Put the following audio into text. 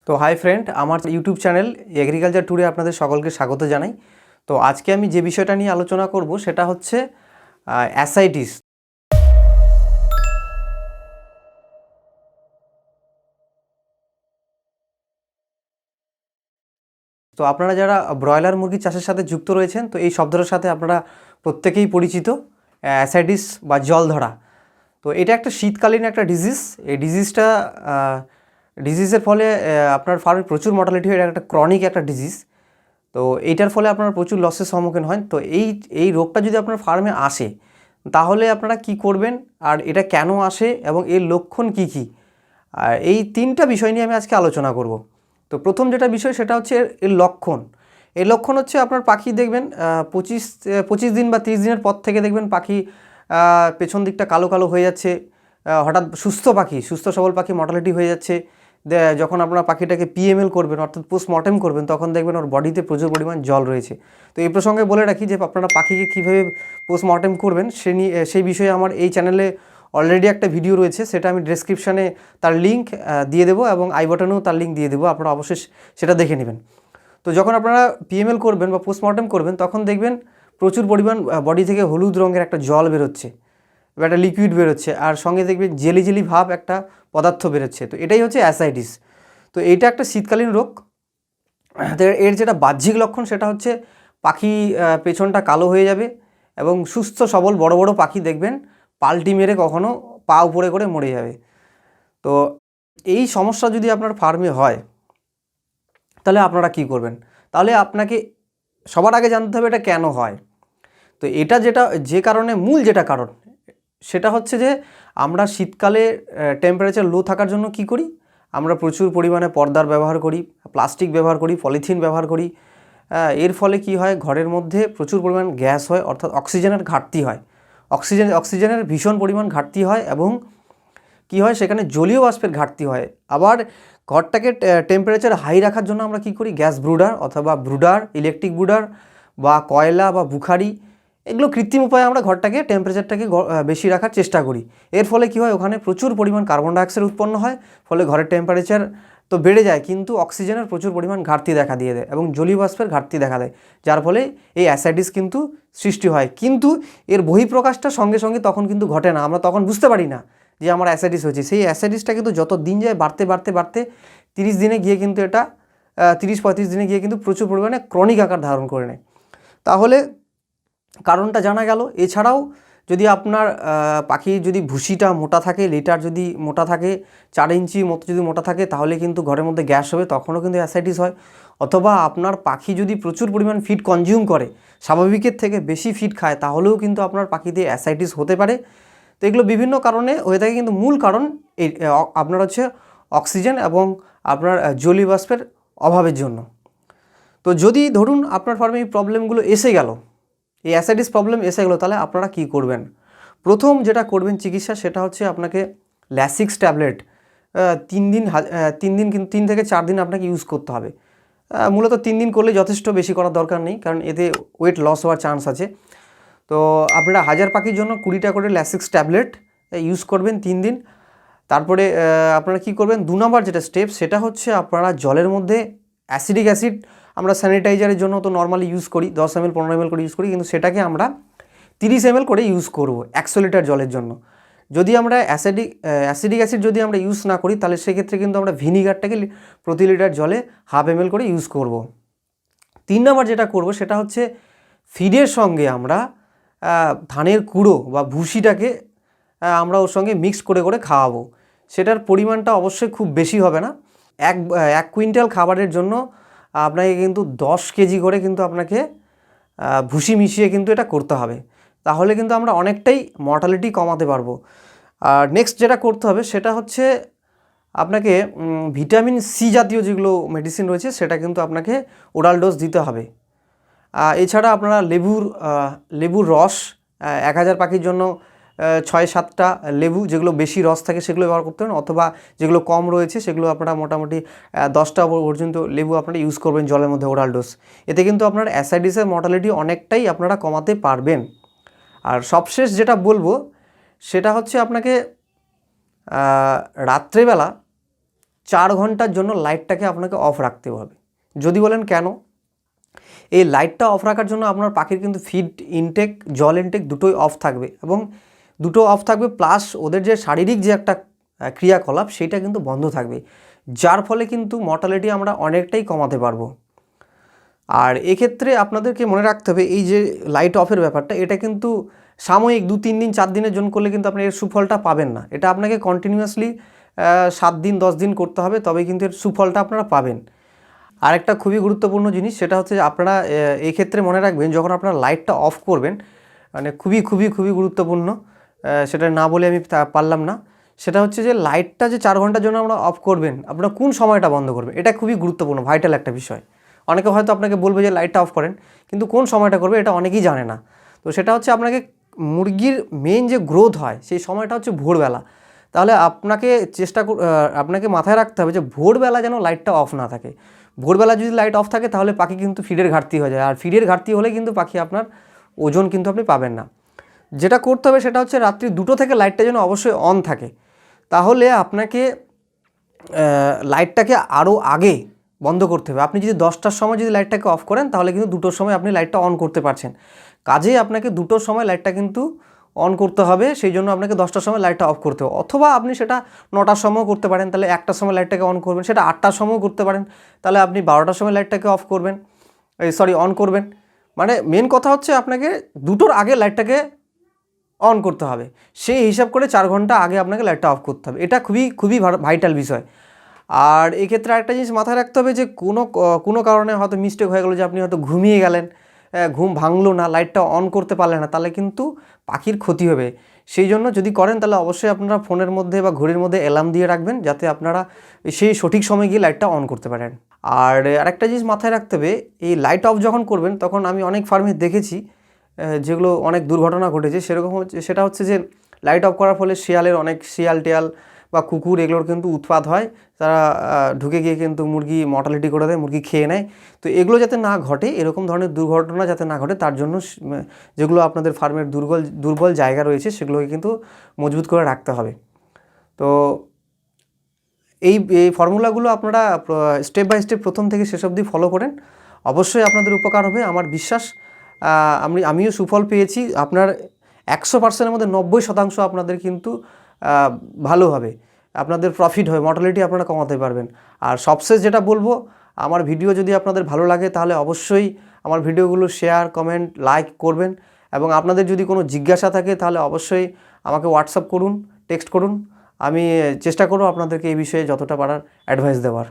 তো hi friend, আমার YouTube channel agriculture ট্যুরে আপনাদের সকলকে স্বাগত জানাই। তো আজকে আমি যে বিষয়টা নিয়ে আলোচনা করব সেটা হচ্ছে অ্যাসাইটিস। তো আপনারা যারা ব্রয়লার মুরগি চাষের সাথে যুক্ত রয়েছেন, তো এই শব্দটার সাথে আপনারা প্রত্যেকেই পরিচিত, অ্যাসাইটিস বা জল ধরা। তো এটা একটা শীতকালীন একটা ডিজিজ। এই ডিজিজের ফলে আপনার ফার্মে প্রচুর মর্টালিটি হয়। এটা একটা ক্রনিক একটা ডিজিজ। তো এইটার ফলে আপনারা প্রচুর লসের সম্মুখীন হয়। তো এই রোগটা যদি আপনার ফার্মে আসে তাহলে আপনারা কি করবেন, আর এটা কেন আসে এবং এর লক্ষণ কি কি, আর এই তিনটা বিষয় নিয়ে আমি আজকে আলোচনা করব। তো প্রথম যেটা বিষয় সেটা হচ্ছে এর লক্ষণ। এর লক্ষণ হচ্ছে আপনার পাখি দেখবেন 25 দিন বা 30 দিনের পর থেকে দেখবেন পাখি পেছন দিকটা কালো কালো হয়ে যাচ্ছে। হঠাৎ সুস্থ সবল পাখি মর্টালিটি হয়ে যাচ্ছে। যখন আপনারা পাখিটাকে পিএমএল করবেন অর্থাৎ পোস্টমর্টেম করবেন, তখন দেখবেন ওর বডিতে প্রচুর পরিমাণ জল রয়েছে। তো এই প্রসঙ্গে বলে রাখি যে আপনারা পাখিকে কীভাবে পোস্টমর্টেম করবেন সেই বিষয়ে আমার এই চ্যানেলে অলরেডি একটা ভিডিও রয়েছে, সেটা আমি ডেসক্রিপশানে তার লিঙ্ক দিয়ে দেবো এবং আই বাটনেও তার লিঙ্ক দিয়ে দেবো, আপনারা অবশ্যই সেটা দেখে নেবেন। তো যখন আপনারা পিএমএল করবেন বা পোস্টমর্টেম করবেন, তখন দেখবেন প্রচুর পরিমাণ বডি থেকে হলুদ রঙের একটা জল বেরোচ্ছে, একটা লিকুইড বেরোচ্ছে, আর সঙ্গে দেখবেন জেলি জেলি ভাব একটা পদার্থ বেরোচ্ছে। তো এটাই হচ্ছে অ্যাসাইটিস। তো এইটা একটা শীতকালীন রোগ। তো এর যেটা বাহ্যিক লক্ষণ সেটা হচ্ছে পাখি পেছনটা কালো হয়ে যাবে এবং সুস্থ সবল বড় বড় পাখি দেখবেন পাল্টি মেরে কখনো পা উপরে করে মরে যাবে। তো এই সমস্যা যদি আপনার ফার্মে হয় তাহলে আপনারা কি করবেন? তাহলে আপনাকে সবার আগে জানতে হবে এটা কেন হয়। তো এটা যে কারণে মূল কারণ সেটা হচ্ছে যে আমরা শীতকালে টেম্পারেচার লো থাকার জন্য কি করি, আমরা প্রচুর পরিমাণে পর্দার ব্যবহার করি, প্লাস্টিক ব্যবহার করি, পলিথিন ব্যবহার করি। এর ফলে কি হয়, ঘরের মধ্যে প্রচুর পরিমাণ গ্যাস হয়, অর্থাৎ অক্সিজেনের ঘাটতি হয়। অক্সিজেনের ভীষণ পরিমাণ ঘাটতি হয় এবং কি হয়, সেখানে জলীয় বাষ্পের ঘাটতি হয়। আবার ঘরটাকে টেম্পারেচার হাই রাখার জন্য আমরা কি করি, গ্যাস ব্রুডার অথবা ইলেকট্রিক ব্রুডার বা কয়লা বা বুখারি, এগুলো কৃত্রিম উপায়ে আমরা ঘরটাকে টেম্পারেচারটাকে বেশি রাখার চেষ্টা করি। এর ফলে কি হয়, ওখানে প্রচুর পরিমাণ কার্বন ডাইঅক্সাইড উৎপন্ন হয়, ফলে ঘরের টেম্পারেচার তো বেড়ে যায়, কিন্তু অক্সিজেনের প্রচুর পরিমাণ ঘাটতি দেখা দিয়ে দেয় এবং জলীয় বাষ্পের ঘাটতি দেখা দেয়, যার ফলে এই অ্যাসাইটিস কিন্তু সৃষ্টি হয়। কিন্তু এর বহিঃপ্রকাশটা সঙ্গে সঙ্গে তখন কিন্তু ঘটে না, আমরা তখন বুঝতে পারি না যে আমার অ্যাসাইটিস হয়েছে। সেই অ্যাসাইটিসটা কিন্তু যত দিন যায় বাড়তে 30 দিনে গিয়ে কিন্তু এটা 30-35 দিনে গিয়ে কিন্তু প্রচুর পরিমাণে ক্রনিক আকার ধারণ করে নেয়। তাহলে কারণটা জানা গেল। এছাড়াও যদি আপনার পাখি যদি ভুসিটা মোটা থাকে, লিটার যদি মোটা থাকে, 4 ইঞ্চি মতো যদি মোটা থাকে, তাহলে কিন্তু ঘরের মধ্যে গ্যাস হবে, তখনও কিন্তু অ্যাসাইটিস হয়। অথবা আপনার পাখি যদি প্রচুর পরিমাণ ফিড কনজিউম করে, স্বাভাবিকের থেকে বেশি ফিড খায়, তাহলেও কিন্তু আপনার পাখিতে অ্যাসাইটিস হতে পারে। তো এগুলো বিভিন্ন কারণে হয়ে থাকে, কিন্তু মূল কারণ এই আপনার হচ্ছে অক্সিজেন এবং আপনার জলীয় বাষ্পের অভাবের জন্য। তো যদি ধরুন আপনার ফার্মে এই প্রবলেমগুলো এসে গেল, এই অ্যাসাইটিস প্রবলেম এসে গেলো, তাহলে আপনারা কি করবেন? প্রথম যেটা করবেন চিকিৎসা, সেটা হচ্ছে আপনাকে ল্যাসিক্স ট্যাবলেট 3 থেকে 4 দিন আপনাকে ইউজ করতে হবে। মূলত 3 দিন করলে যথেষ্ট, বেশি করার দরকার নেই, কারণ এতে ওয়েট লস হওয়ার চান্স আছে। তো আপনারা 1000 পাখির জন্য 20টা করে ল্যাসিক্স ট্যাবলেট ইউজ করবেন 3 দিন। তারপরে আপনারা কি করবেন, 2 নম্বর যেটা স্টেপ, সেটা হচ্ছে আপনারা জলের মধ্যে অ্যাসিডিক অ্যাসিড, আমরা স্যানিটাইজারের জন্য তো নর্মালি ইউজ করি 10 ml 15 ml করে ইউজ করি, কিন্তু সেটাকে আমরা 30 ml করে ইউজ করব 100 লিটার জলের জন্য। যদি আমরা অ্যাসিডিক অ্যাসিড যদি আমরা ইউজ না করি, তাহলে সেক্ষেত্রে কিন্তু আমরা ভিনিগারটাকে প্রতি লিটার জলে 1/2 ml করে ইউজ করব। 3 নম্বর যেটা করব সেটা হচ্ছে ফিডের সঙ্গে আমরা ধানের কুড়ো বা ভুসিটাকে আমরা ওর সঙ্গে মিক্স করে করে খাওয়াবো। সেটার পরিমাণটা অবশ্যই খুব বেশি হবে না। 1 কুইন্টাল খাবারের জন্য আপনাকে কিন্তু 10 কেজি করে কিন্তু আপনাকে ভুসি মিশিয়ে কিন্তু এটা করতে হবে। তাহলে কিন্তু আমরা অনেকটাই মর্টালিটি কমাতে পারবো। আর নেক্সট যেটা করতে হবে সেটা হচ্ছে আপনাকে ভিটামিন সি জাতীয় যেগুলো মেডিসিন রয়েছে, সেটা কিন্তু আপনাকে ওরাল ডোজ দিতে হবে। এছাড়া আপনারা লেবুর রস 1000 পাখির জন্য 6-7টা লেবু, যেগুলো বেশি রস থাকে সেগুলো ব্যবহার করতে পারেন, অথবা যেগুলো কম রয়েছে সেগুলো আপনারা মোটামুটি 10টা পর্যন্ত লেবু আপনারা ইউজ করবেন জলের মধ্যে ওরাল ডোজ। এতে কিন্তু আপনার অ্যাসাইটিসের মর্টালিটি অনেকটাই আপনারা কমাতে পারবেন। আর সবশেষ যেটা বলবো সেটা হচ্ছে আপনাকে রাত্রেবেলা 4 ঘন্টার জন্য লাইটটাকে আপনাকে অফ রাখতে হবে। যদি বলেন কেন, এই লাইটটা অফ রাখার জন্য আপনার পাখির কিন্তু ফিড ইনটেক, জল ইনটেক দুটোই অফ থাকবে, এবং দুটো অফ থাকবে প্লাস ওদের যে শারীরিক যে একটা ক্রিয়াকলাপ সেটা কিন্তু বন্ধ থাকবে, যার ফলে কিন্তু মর্টালিটি আমরা অনেকটাই কমাতে পারবো। আর এক্ষেত্রে আপনাদেরকে মনে রাখতে হবে এই যে লাইট অফের ব্যাপারটা, এটা কিন্তু সাময়িক 2-3 দিন 4 দিনের জন্য করলে কিন্তু আপনি এর সুফলটা পাবেন না। এটা আপনাকে কন্টিনিউয়াসলি 7 দিন 10 দিন করতে হবে, তবেই কিন্তু এর সুফলটা আপনারা পাবেন। আর একটা খুবই গুরুত্বপূর্ণ জিনিস, সেটা হচ্ছে যে আপনারা এই ক্ষেত্রে মনে রাখবেন যখন আপনারা লাইটটা অফ করবেন, মানে খুবই খুবই খুবই গুরুত্বপূর্ণ, সেটা না বলে আমি পারলাম না, সেটা হচ্ছে যে লাইটটা যে 4 ঘন্টার জন্য আমরা অফ করবেন, আপনারা কোন সময়টা বন্ধ করবেন, এটা খুবই গুরুত্বপূর্ণ, ভাইটাল একটা বিষয়। অনেকে হয়তো আপনাকে বলবে যে লাইটটা অফ করেন, কিন্তু কোন সময়টা করবে এটা অনেকেই জানে না। তো সেটা হচ্ছে আপনাকে মুরগির মেইন যে গ্রোথ হয় সেই সময়টা হচ্ছে ভোরবেলা। তাহলে আপনাকে মাথায় রাখতে হবে যে ভোরবেলা যেন লাইটটা অফ না থাকে। ভোরবেলা যদি লাইট অফ থাকে তাহলে পাখি কিন্তু ফিডের ঘাটতি হয়ে যায়, আর ফিডের ঘাটতি হলে কিন্তু পাখি আপনার ওজন কিন্তু আপনি পাবেন না। যেটা করতে হবে সেটা হচ্ছে রাত্রি 2টো থেকে লাইটটা যেন অবশ্যই অন থাকে। তাহলে আপনাকে লাইটটাকে আরও আগে বন্ধ করতে হবে। আপনি যদি 10টার সময় যদি লাইটটাকে অফ করেন তাহলে কিন্তু 2টোর সময় আপনি লাইটটা অন করতে পারছেন। কাজেই আপনাকে 2টোর সময় লাইটটা কিন্তু অন করতে হবে, সেই জন্য আপনাকে 10টার সময় লাইটটা অফ করতে হবে। অথবা আপনি সেটা 9টার সময়ও করতে পারেন, তাহলে 1টার সময় লাইটটাকে অন করবেন। সেটা 8টার সময়ও করতে পারেন, তাহলে আপনি 12টার সময় লাইটটাকে অফ করবেন, অন করবেন। মানে মেন কথা হচ্ছে আপনাকে 2টোর আগে লাইটটাকে অন করতে হবে, সেই হিসাব করে 4 ঘন্টা আগে আপনাকে লাইটটা অফ করতে হবে। এটা খুবই খুবই ভাইটাল বিষয়। আর এক্ষেত্রে একটা জিনিস মাথায় রাখতে হবে যে কোনো কারণে হয়তো মিস্টেক হয়ে গেলো, যে আপনি হয়তো ঘুমিয়ে গেলেন, ঘুম ভাঙলো না, লাইটটা অন করতে পারলেন না, তাহলে কিন্তু পাখির ক্ষতি হবে। সেই জন্য যদি করেন তাহলে অবশ্যই আপনারা ফোনের মধ্যে বা ঘড়ির মধ্যে অ্যালার্ম দিয়ে রাখবেন, যাতে আপনারা সেই সঠিক সময় গিয়ে লাইটটা অন করতে পারেন। আর আরেকটা জিনিস মাথায় রাখতে হবে, এই লাইট অফ যখন করবেন তখন আমি অনেক ফার্মে দেখেছি যেগুলো অনেক দুর্ঘটনা ঘটেছে, সেটা হচ্ছে যে লাইট অফ করার ফলে শিয়াল টিয়াল বা কুকুর এগুলোর কিন্তু উৎপাত হয়, তারা ঢুকে গিয়ে কিন্তু মুরগি মর্টালিটি করে দেয়, মুরগি খেয়ে নেয়। তো এগুলো যাতে না ঘটে, এরকম ধরনের দুর্ঘটনা যাতে না ঘটে, তার জন্য যেগুলো আপনাদের ফার্মের দুর্বল জায়গা রয়েছে সেগুলোকে কিন্তু মজবুত করে রাখতে হবে। তো এই ফর্মুলাগুলো আপনারা স্টেপ বাই স্টেপ প্রথম থেকে শেষ অবধি ফলো করেন, অবশ্যই আপনাদের উপকার হবে। আমার বিশ্বাস আমিও সুফল পেয়েছি। আপনার 100%-এর মধ্যে 90% আপনাদের কিন্তু ভালো হবে, আপনাদের প্রফিট হবে, মর্টালিটি আপনারা কমাতে পারবেন। আর সবশেষ যেটা বলবো, আমার ভিডিও যদি আপনাদের ভালো লাগে তাহলে অবশ্যই আমার ভিডিওগুলো শেয়ার, কমেন্ট, লাইক করবেন। এবং আপনাদের যদি কোনো জিজ্ঞাসা থাকে তাহলে অবশ্যই আমাকে হোয়াটসঅ্যাপ করুন, টেক্সট করুন। আমি চেষ্টা করব আপনাদেরকে এই বিষয়ে যতটা পারার অ্যাডভাইস দেওয়ার।